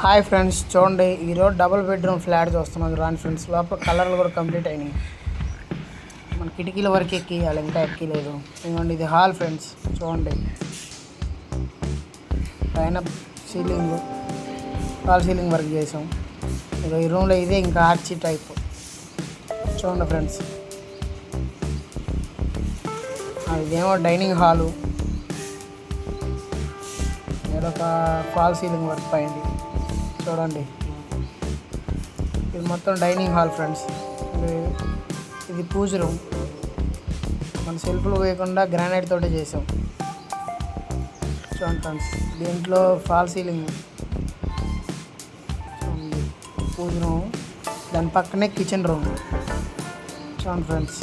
Hi friends, చూడండి ఈరోజు double bedroom flat చూస్తున్నాం. రాని ఫ్రెండ్స్, లోపల కలర్లు కూడా కంప్లీట్ అయినాయి. మన కిటికీల వరకు ఎక్కియాలి, ఇంకా ఎక్కలేదు. ఇదిగోండి, ఇది హాల్ ఫ్రెండ్స్. చూడండి, పైన సీలింగ్, హాల్ సీలింగ్ వర్క్ చేసాం. ఇక ఈ రూమ్లో ఇదే ఇంకా ఆర్చి టైప్. చూడండి ఫ్రెండ్స్, ఇదేమో డైనింగ్ హాలు. ఒక ఫాల్ సీలింగ్ వర్క్ అయింది. చూడండి, ఇది మొత్తం డైనింగ్ హాల్ ఫ్రెండ్స్. ఇది పూజ రూమ్. మన సెల్ఫ్లు వేయకుండా గ్రానైట్ తోటే చేసాం. చూడండి ఫ్రెండ్స్, దీంట్లో ఫాల్ సీలింగ్. పూజ రూమ్, దాని పక్కనే కిచెన్ రూమ్. చూడండి ఫ్రెండ్స్,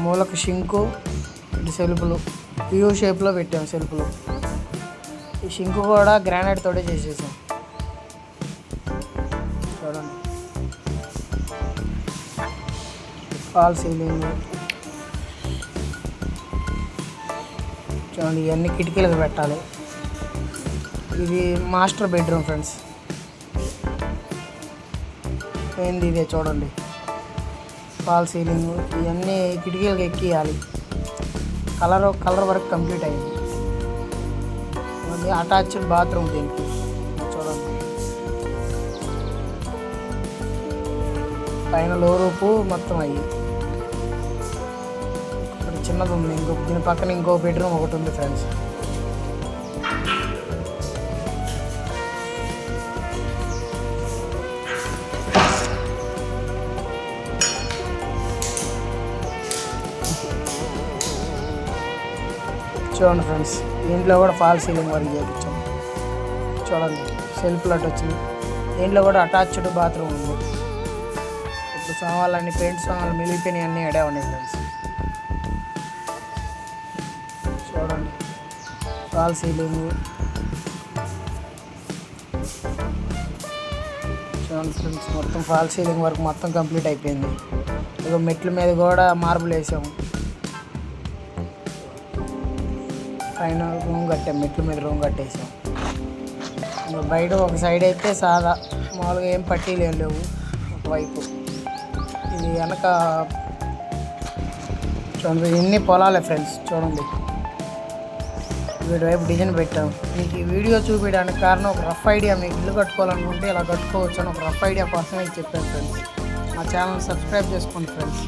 మూలకు షింకు, ఇటు సెల్ఫ్లు యూ షేప్లో పెట్టాం. సెల్ఫ్లు ఈ షింకు కూడా గ్రానైట్ తోటే చేసేసాం. చూడండి, ఫాల్ సీలింగ్. చూడండి, ఇవన్నీ కిటికీలకు పెట్టాలి. ఇది మాస్టర్ బెడ్రూమ్ ఫ్రెండ్స్. ఏంది ఇదే చూడండి, ఫాల్ సీలింగ్. ఇవన్నీ కిటికీలకు ఎక్కియాలి. కలర్ వర్క్ కంప్లీట్ అయింది. అటాచ్డ్ బాత్రూమ్ దీనికి. చూడండి, పైన లో రూపు మొత్తం అయ్యి ఇక్కడ చిన్నది ఉంది. దీని పక్కన ఇంకో బెడ్రూమ్ ఒకటి ఉంది ఫ్రెండ్స్. చూడండి ఫ్రెండ్స్, దీంట్లో కూడా ఫాల్ సీలింగ్ వర్క్ చేయించాం. చూడండి, సెల్ఫ్ లట్ వచ్చింది. దీంట్లో కూడా అటాచ్డ్ బాత్రూమ్ ఉంది. ఇప్పుడు సామాన్లన్నీ, పెయింట్ సామాన్లు మిగిలిపోయినాయి, అన్నీ అడే ఉన్నాయి ఫ్రెండ్స్. చూడండి, ఫాల్ సీలింగ్. చూడండి ఫ్రెండ్స్, మొత్తం ఫాల్ సీలింగ్ వర్క్ మొత్తం కంప్లీట్ అయిపోయింది. ఇక మెట్ల మీద కూడా మార్బుల్ వేసాము. పైన రూమ్ కట్టాం, మెట్ల మీద రూమ్ కట్టేసాం. ఇంకా బయట ఒక సైడ్ అయితే సాదా మామూలుగా ఏం పట్టీలు ఏం లేవు ఒకవైపు. ఇది వెనక చూడండి, ఇన్ని పొలాలే ఫ్రెండ్స్. చూడండి, వీడి వైపు డిజైన్ పెట్టాం. మీకు ఈ వీడియో చూపించడానికి కారణం, ఒక రఫ్ ఐడియా. మీకు ఇల్లు కట్టుకోవాలనుకుంటే ఇలా కట్టుకోవచ్చు అని ఒక రఫ్ ఐడియా కోసమే చెప్పాను ఫ్రెండ్స్. మా ఛానల్ సబ్స్క్రైబ్ చేసుకోండి ఫ్రెండ్స్.